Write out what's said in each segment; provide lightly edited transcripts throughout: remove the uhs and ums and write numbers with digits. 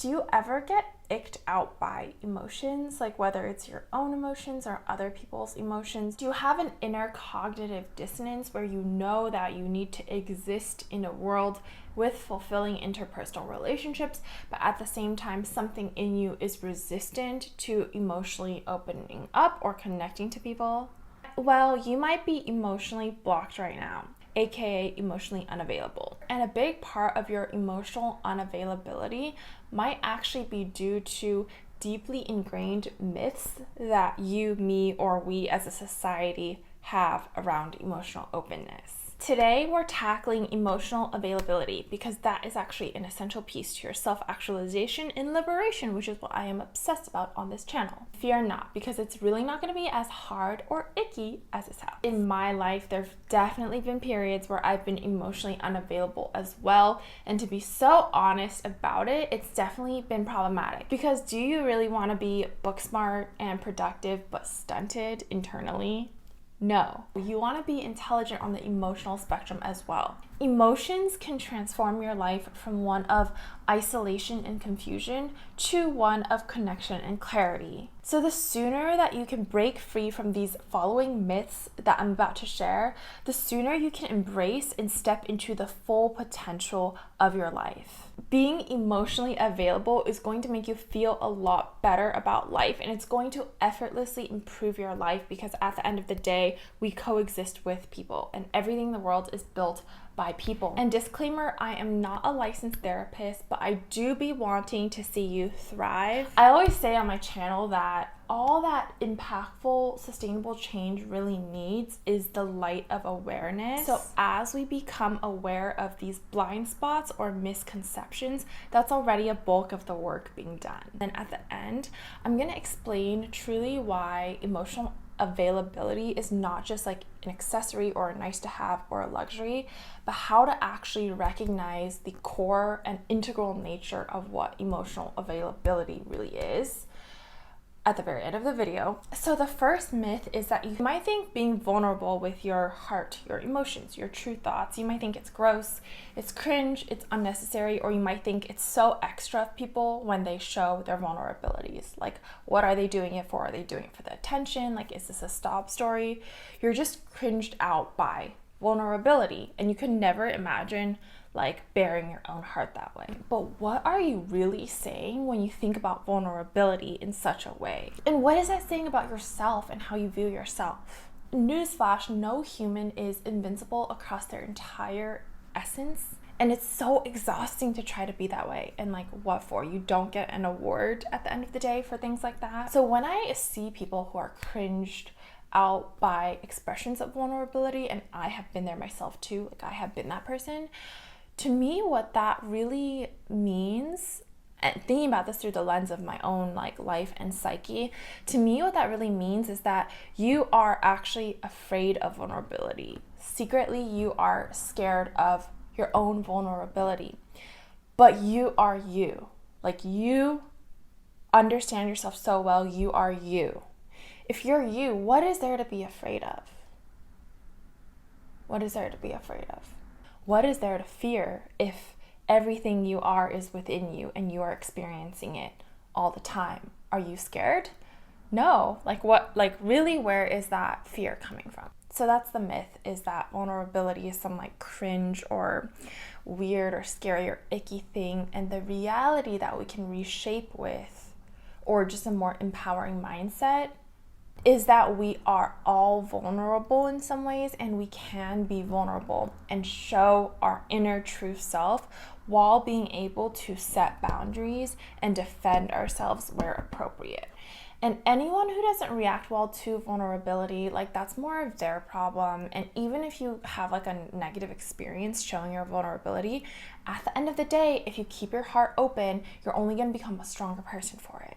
Do you ever get icked out by emotions, like whether it's your own emotions or other people's emotions? Do you have an inner cognitive dissonance where you know that you need to exist in a world with fulfilling interpersonal relationships, but at the same time something in you is resistant to emotionally opening up or connecting to people? Well, you might be emotionally blocked right now, aka emotionally unavailable. And a big part of your emotional unavailability might actually be due to deeply ingrained myths that you, me, or we as a society have around emotional openness. Today, we're tackling emotional availability because that is actually an essential piece to your self-actualization and liberation, which is what I am obsessed about on this channel. Fear not, because it's really not going to be as hard or icky as it sounds. In my life, there have definitely been periods where I've been emotionally unavailable as well, and to be so honest about it, it's definitely been problematic. Because do you really want to be book smart and productive but stunted internally? No, you want to be intelligent on the emotional spectrum as well. Emotions can transform your life from one of isolation and confusion to one of connection and clarity. So the sooner that you can break free from these following myths that I'm about to share, the sooner you can embrace and step into the full potential of your life. Being emotionally available is going to make you feel a lot better about life, and it's going to effortlessly improve your life because at the end of the day, we coexist with people and everything in the world is built by people. And disclaimer, I am not a licensed therapist, but I do be wanting to see you thrive. I always say on my channel that all that impactful, sustainable change really needs is the light of awareness. So as we become aware of these blind spots or misconceptions, that's already a bulk of the work being done. And at the end, I'm gonna explain truly why emotional availability is not just like an accessory or a nice to have or a luxury, but how to actually recognize the core and integral nature of what emotional availability really is at the very end of the video. So the first myth is that you might think being vulnerable with your heart, your emotions, your true thoughts, you might think it's gross, it's cringe, it's unnecessary, or you might think it's so extra of people when they show their vulnerabilities. Like, what are they doing it for? Are they doing it for the attention? Like, is this a sob story? You're just cringed out by vulnerability, and you could never imagine like bearing your own heart that way. But what are you really saying when you think about vulnerability in such a way? And what is that saying about yourself and how you view yourself? Newsflash, no human is invincible across their entire essence. And it's so exhausting to try to be that way. And like, what for? You don't get an award at the end of the day for things like that. So when I see people who are cringed out by expressions of vulnerability, and I have been there myself too, like I have been that person, to me, what that really means, and thinking about this through the lens of my own like life and psyche, to me what that really means is that you are actually afraid of vulnerability. Secretly, you are scared of your own vulnerability, but you are you. Like, you understand yourself so well, you are you. If you're you, what is there to be afraid of? What is there to be afraid of? What is there to fear if everything you are is within you and you are experiencing it all the time? Are you scared? No. Like, what, like really, where is that fear coming from? So that's the myth, is that vulnerability is some like cringe or weird or scary or icky thing. And the reality that we can reshape with, or just a more empowering mindset, is that we are all vulnerable in some ways, and we can be vulnerable and show our inner true self while being able to set boundaries and defend ourselves where appropriate. And anyone who doesn't react well to vulnerability, like, that's more of their problem. And even if you have like a negative experience showing your vulnerability, at the end of the day, if you keep your heart open, you're only going to become a stronger person for it.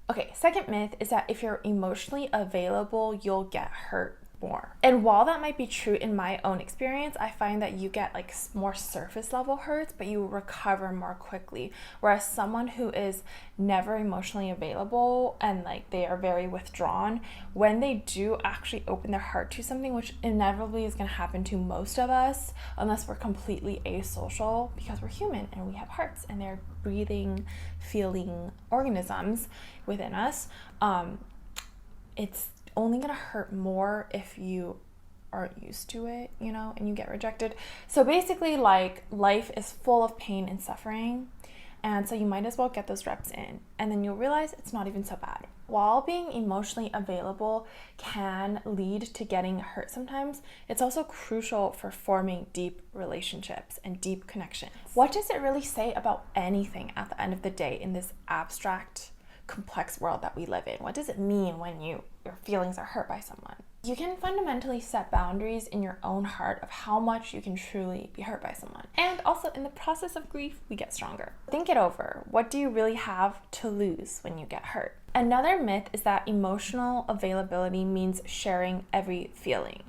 Okay, second myth is that if you're emotionally available, you'll get hurt. more. And while that might be true in my own experience, I find that you get like more surface level hurts, but you recover more quickly. Whereas someone who is never emotionally available and like they are very withdrawn, when they do actually open their heart to something, which inevitably is going to happen to most of us, unless we're completely asocial, because we're human and we have hearts and they're breathing, feeling organisms within us, it's only gonna hurt more if you aren't used to it, you know, and you get rejected. So basically, like, life is full of pain and suffering, and so you might as well get those reps in, and then you'll realize it's not even so bad. While being emotionally available can lead to getting hurt sometimes, it's also crucial for forming deep relationships and deep connections. What does it really say about anything at the end of the day in this abstract, complex world that we live in? What does it mean when your feelings are hurt by someone? You can fundamentally set boundaries in your own heart of how much you can truly be hurt by someone. And also, in the process of grief, we get stronger. Think it over. What do you really have to lose when you get hurt? Another myth is that emotional availability means sharing every feeling.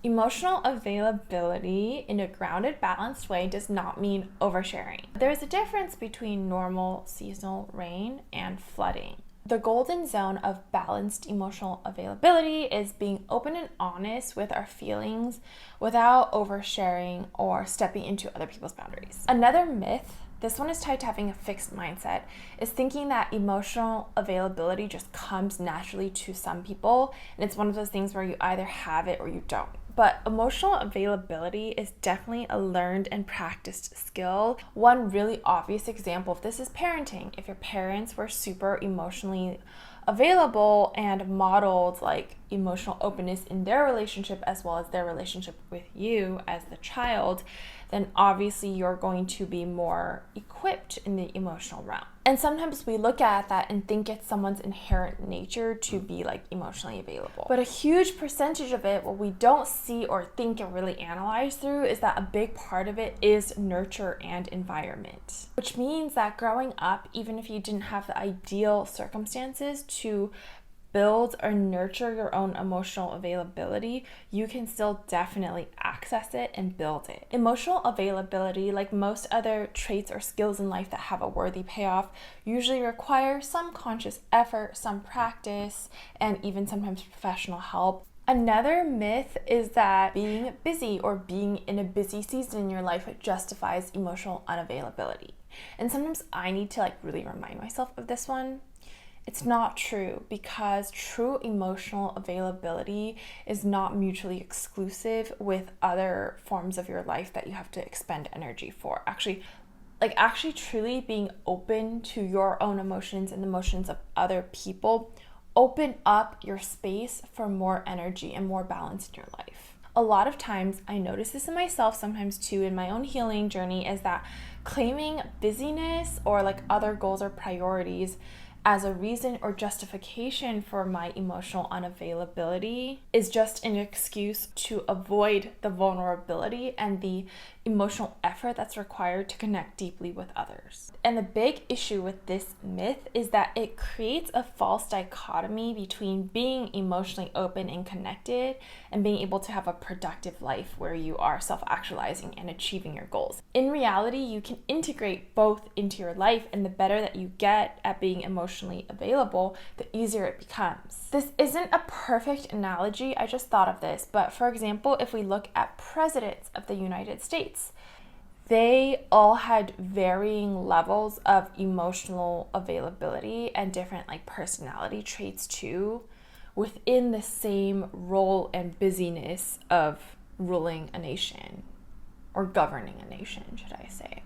Emotional availability in a grounded, balanced way does not mean oversharing. There's a difference between normal seasonal rain and flooding. The golden zone of balanced emotional availability is being open and honest with our feelings without oversharing or stepping into other people's boundaries. Another myth, this one is tied to having a fixed mindset, is thinking that emotional availability just comes naturally to some people, and it's one of those things where you either have it or you don't. But emotional availability is definitely a learned and practiced skill. One really obvious example of this is parenting. If your parents were super emotionally available and modeled like emotional openness in their relationship as well as their relationship with you as the child, then obviously you're going to be more equipped in the emotional realm. And sometimes we look at that and think it's someone's inherent nature to be like emotionally available. But a huge percentage of it, what we don't see or think and really analyze through, is that a big part of it is nurture and environment. Which means that growing up, even if you didn't have the ideal circumstances to build or nurture your own emotional availability, you can still definitely access it and build it. Emotional availability, like most other traits or skills in life that have a worthy payoff, usually require some conscious effort, some practice, and even sometimes professional help. Another myth is that being busy or being in a busy season in your life justifies emotional unavailability. And sometimes I need to really remind myself of this one. It's not true, because true emotional availability is not mutually exclusive with other forms of your life that you have to expend energy for. Actually truly being open to your own emotions and the emotions of other people open up your space for more energy and more balance in your life. A lot of times, I notice this in myself sometimes too in my own healing journey, is that claiming busyness or other goals or priorities as a reason or justification for my emotional unavailability is just an excuse to avoid the vulnerability and the emotional effort that's required to connect deeply with others. And the big issue with this myth is that it creates a false dichotomy between being emotionally open and connected and being able to have a productive life where you are self-actualizing and achieving your goals. In reality, you can integrate both into your life, and the better that you get at being emotionally available, the easier it becomes. This isn't a perfect analogy, I just thought of this, but for example, if we look at presidents of the United States, they all had varying levels of emotional availability and different personality traits too, within the same role and busyness of ruling a nation or governing a nation, should I say.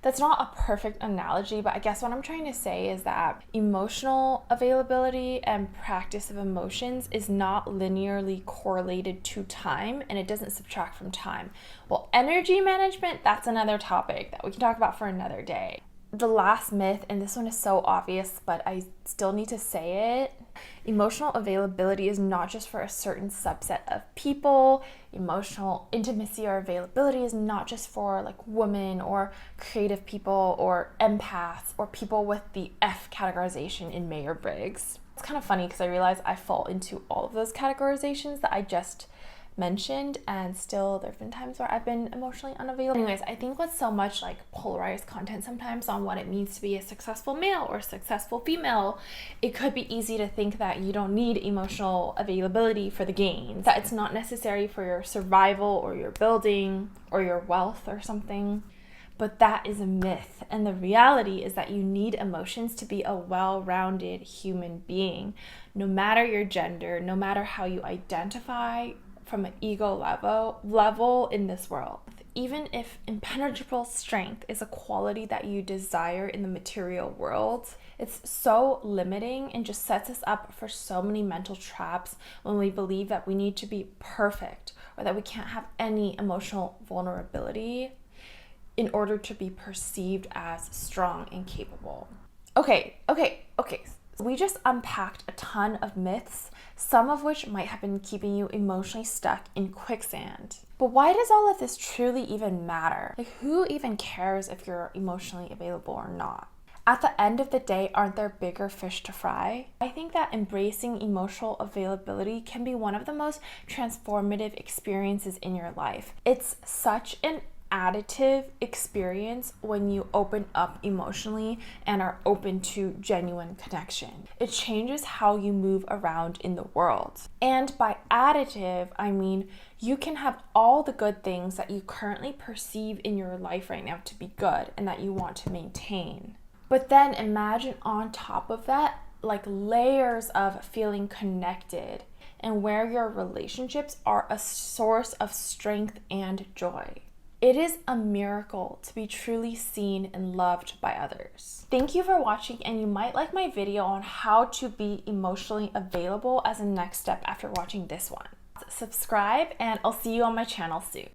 That's not a perfect analogy, but I guess what I'm trying to say is that emotional availability and practice of emotions is not linearly correlated to time, and it doesn't subtract from time. Well, energy management, that's another topic that we can talk about for another day. The last myth, and this one is so obvious, but I still need to say it. Emotional availability is not just for a certain subset of people. Emotional intimacy or availability is not just for women or creative people or empaths or people with the F categorization in Myers-Briggs. It's kind of funny because I realize I fall into all of those categorizations that I just mentioned, and still there have been times where I've been emotionally unavailable. Anyways, I think with so much like polarized content sometimes on what it means to be a successful male or successful female, it could be easy to think that you don't need emotional availability for the gains, that it's not necessary for your survival or your building or your wealth or something. But that is a myth, and the reality is that you need emotions to be a well-rounded human being, no matter your gender, no matter how you identify from an ego level in this world. Even if impenetrable strength is a quality that you desire in the material world, it's so limiting and just sets us up for so many mental traps when we believe that we need to be perfect or that we can't have any emotional vulnerability in order to be perceived as strong and capable. Okay. We just unpacked a ton of myths, some of which might have been keeping you emotionally stuck in quicksand. But why does all of this truly even matter? Like, who even cares if you're emotionally available or not? At the end of the day, aren't there bigger fish to fry? I think that embracing emotional availability can be one of the most transformative experiences in your life. It's such an additive experience when you open up emotionally and are open to genuine connection. It changes how you move around in the world. And by additive, I mean you can have all the good things that you currently perceive in your life right now to be good and that you want to maintain. But then imagine on top of that, like layers of feeling connected and where your relationships are a source of strength and joy. It is a miracle to be truly seen and loved by others. Thank you for watching, and you might like my video on how to be emotionally available as a next step after watching this one. Subscribe, and I'll see you on my channel soon.